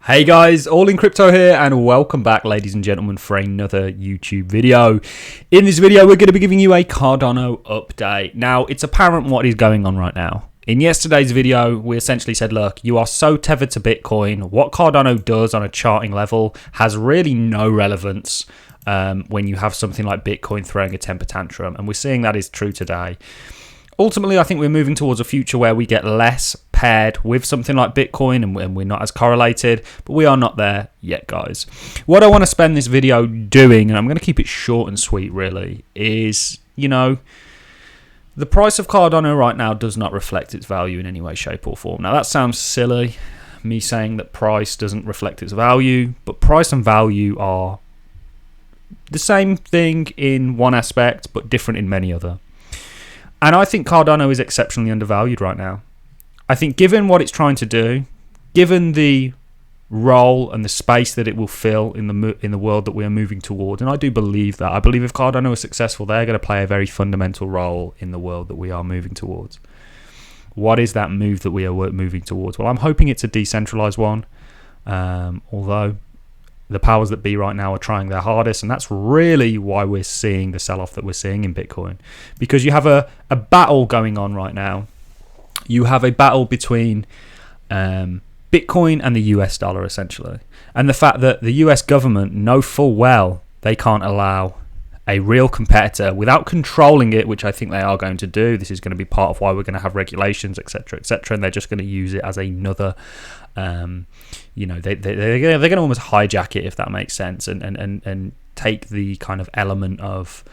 Hey guys, All in Crypto here, and welcome back, ladies and gentlemen, for another YouTube video. In this video, we're going to be giving you a Cardano update. Now, it's apparent what is going on right now. In yesterday's video, we essentially said, look, you are so tethered to Bitcoin. What Cardano does on a charting level has really no relevance when you have something like Bitcoin throwing a temper tantrum, and we're seeing that is true today. Ultimately, I think we're moving towards a future where we get less paired with something like Bitcoin and we're not as correlated, but we are not there yet, guys. What I want to spend this video doing, and I'm going to keep it short and sweet really, is, the price of Cardano right now does not reflect its value in any way, shape or form. Now, that sounds silly, me saying that price doesn't reflect its value, but price and value are the same thing in one aspect, but different in many other. And I think Cardano is exceptionally undervalued right now. I think given what it's trying to do, given the role and the space that it will fill in the world that we are moving towards, and I do believe that. I believe if Cardano is successful, they're going to play a very fundamental role in the world that we are moving towards. What is that move that we are moving towards? Well, I'm hoping it's a decentralized one, although the powers that be right now are trying their hardest, and that's really why we're seeing the sell-off that we're seeing in Bitcoin. Because you have a battle going on right now. You have a battle between Bitcoin and the US dollar, essentially. And the fact that the US government know full well they can't allow a real competitor without controlling it, which I think they are going to do. This is going to be part of why we're going to have regulations, etc., etc., and they're just going to use it as another they're going to almost hijack it, if that makes sense, and take the kind of element of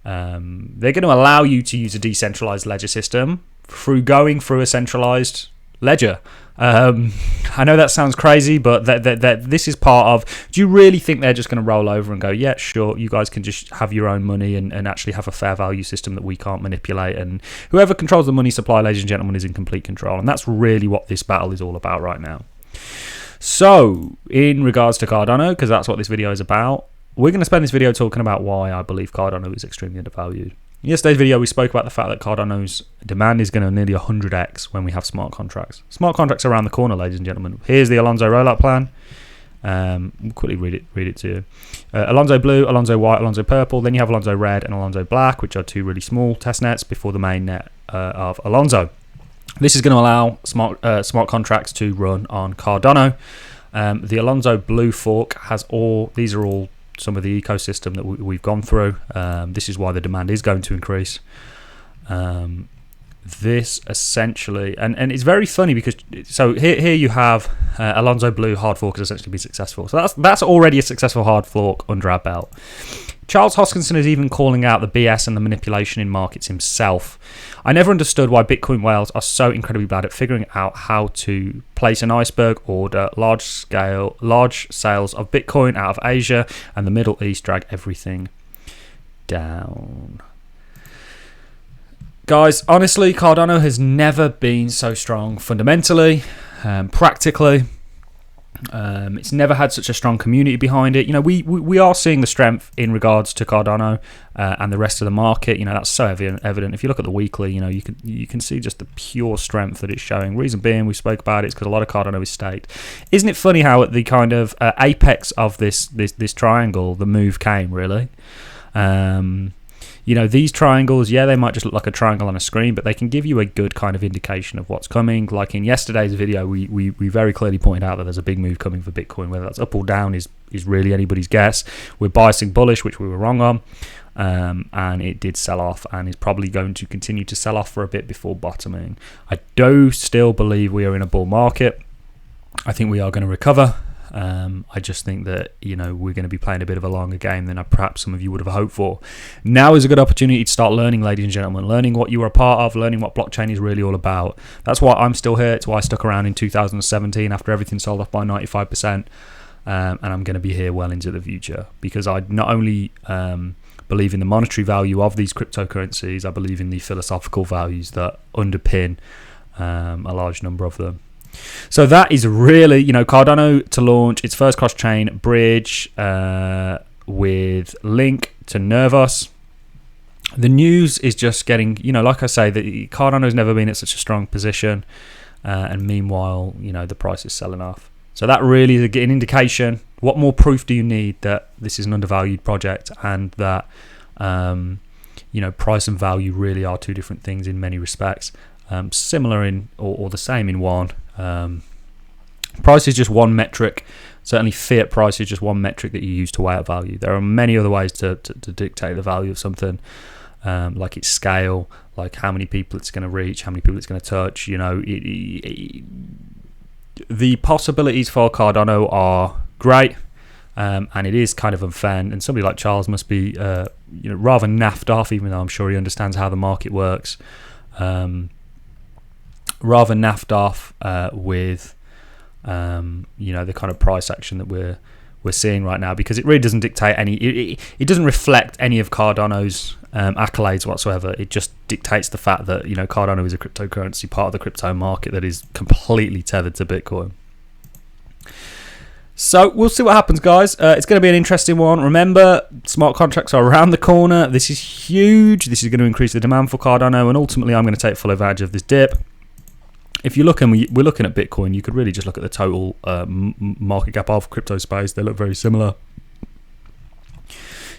they're going to allow you to use a decentralized ledger system through going through a centralized ledger. I know that sounds crazy, but this is part of. Do you really think they're just going to roll over and go, yeah, sure, you guys can just have your own money and actually have a fair value system that we can't manipulate, and whoever controls the money supply, ladies and gentlemen, is in complete control? And that's really what this battle is all about right now. So, in regards to Cardano, because that's what this video is about, we're going to spend this video talking about why I believe Cardano is extremely undervalued. In yesterday's video, we spoke about the fact that Cardano's demand is going to nearly 100x when we have smart contracts. Smart contracts are around the corner, ladies and gentlemen. Here's the Alonzo rollout plan. We'll quickly read it to you. Alonzo Blue, Alonzo White, Alonzo Purple. Then you have Alonzo Red and Alonzo Black, which are two really small test nets before the main net of Alonzo. This is going to allow smart contracts to run on Cardano. The Alonzo Blue fork has these are all some of the ecosystem that we've gone through. This is why the demand is going to increase. This essentially, and it's very funny because so here you have Alonzo Blue hard fork has essentially been successful. So that's already a successful hard fork under our belt. Charles Hoskinson is even calling out the BS and the manipulation in markets himself. I never understood why Bitcoin whales are so incredibly bad at figuring out how to place an iceberg order, large sales of Bitcoin out of Asia and the Middle East drag everything down. Guys, honestly, Cardano has never been so strong fundamentally, practically. It's never had such a strong community behind it. We are seeing the strength in regards to Cardano and the rest of the market. That's so evident. If you look at the weekly, you can see just the pure strength that it's showing. Reason being, we spoke about it, it's because a lot of Cardano is staked. Isn't it funny how at the kind of apex of this triangle, the move came really? These triangles, they might just look like a triangle on a screen, but they can give you a good kind of indication of what's coming. Like in yesterday's video, we very clearly pointed out that there's a big move coming for Bitcoin. Whether that's up or down is really anybody's guess. We're biasing bullish, which we were wrong on, and it did sell off and is probably going to continue to sell off for a bit before bottoming. I do still believe we are in a bull market. I think we are going to recover. I just think that we're going to be playing a bit of a longer game than perhaps some of you would have hoped for. Now is a good opportunity to start learning, ladies and gentlemen, learning what you are a part of, learning what blockchain is really all about. That's why I'm still here. It's why I stuck around in 2017 after everything sold off by 95%, and I'm going to be here well into the future because I not only believe in the monetary value of these cryptocurrencies, I believe in the philosophical values that underpin a large number of them. So that is really, Cardano to launch its first cross-chain bridge with link to Nervos. The news is just getting, like I say, the Cardano's never been at such a strong position, and meanwhile, the price is selling off. So that really is an indication. What more proof do you need that this is an undervalued project, and that price and value really are two different things in many respects, similar in or the same in one. Price is just one metric. Certainly fiat price is just one metric that you use to weigh out value. There are many other ways to dictate the value of something, like its scale, like how many people it's going to reach, how many people it's going to touch. The possibilities for Cardano are great, and it is kind of unfair. And somebody like Charles must be rather naffed off, even though I'm sure he understands how the market works. Rather naffed off with the kind of price action that we're seeing right now, because it really doesn't dictate any. It doesn't reflect any of Cardano's accolades whatsoever. It just dictates the fact that Cardano is a cryptocurrency, part of the crypto market that is completely tethered to Bitcoin. So we'll see what happens, guys. It's going to be an interesting one. Remember, smart contracts are around the corner. This is huge. This is going to increase the demand for Cardano, and ultimately, I'm going to take full advantage of this dip. If you look, and we're looking at Bitcoin, you could really just look at the total market cap of crypto space. They look very similar.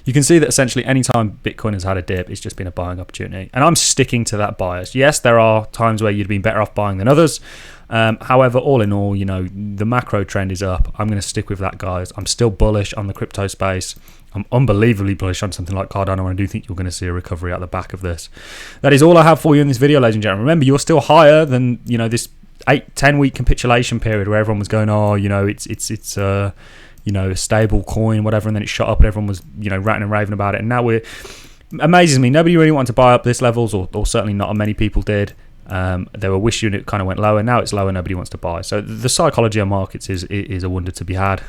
You can see that essentially any time Bitcoin has had a dip, it's just been a buying opportunity. And I'm sticking to that bias. Yes, there are times where you'd been better off buying than others. However, all in all, the macro trend is up. I'm going to stick with that, guys. I'm still bullish on the crypto space. I'm unbelievably bullish on something like Cardano, and I do think you're going to see a recovery at the back of this. That is all I have for you in this video, ladies and gentlemen. Remember, you're still higher than this 8-10 week capitulation period where everyone was going, it's a stable coin, whatever, and then it shot up and everyone was ranting and raving about it. And now amazes me, nobody really wanted to buy up this levels, or certainly not many people did. They were wishing it kind of went lower. Now it's lower, nobody wants to buy. So the psychology of markets is a wonder to be had.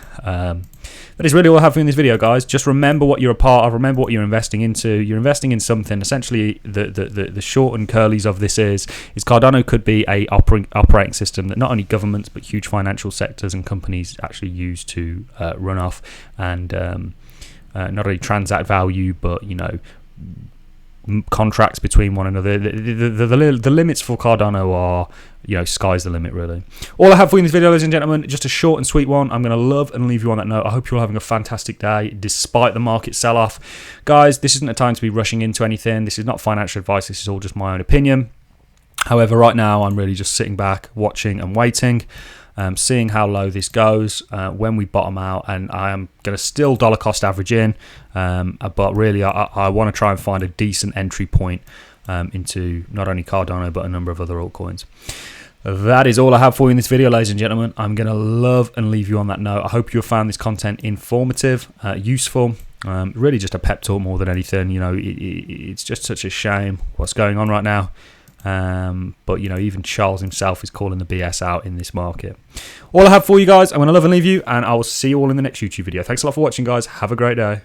That is really all I have for you in this video, guys. Just remember what you're a part of. Remember what you're investing into. You're investing in something. Essentially, the short and curlies of this is Cardano could be a operating system that not only governments but huge financial sectors and companies actually use to run off and not only transact value, but contracts between one another. The limits for Cardano are, sky's the limit, really. All I have for you in this video, ladies and gentlemen, just a short and sweet one. I'm going to love and leave you on that note. I hope you're all having a fantastic day, despite the market sell-off. Guys, this isn't a time to be rushing into anything. This is not financial advice. This is all just my own opinion. However, right now, I'm really just sitting back, watching and waiting. Seeing how low this goes when we bottom out, and I am going to still dollar cost average in, but really I want to try and find a decent entry point into not only Cardano but a number of other altcoins. That is all I have for you in this video, ladies and gentlemen. I'm going to love and leave you on that note. I hope you have found this content informative, useful, really just a pep talk more than anything. It's just such a shame what's going on right now. But even Charles himself is calling the BS out in this market. All I have for you guys, I'm going to love and leave you, and I will see you all in the next YouTube video. Thanks a lot for watching, guys. Have a great day.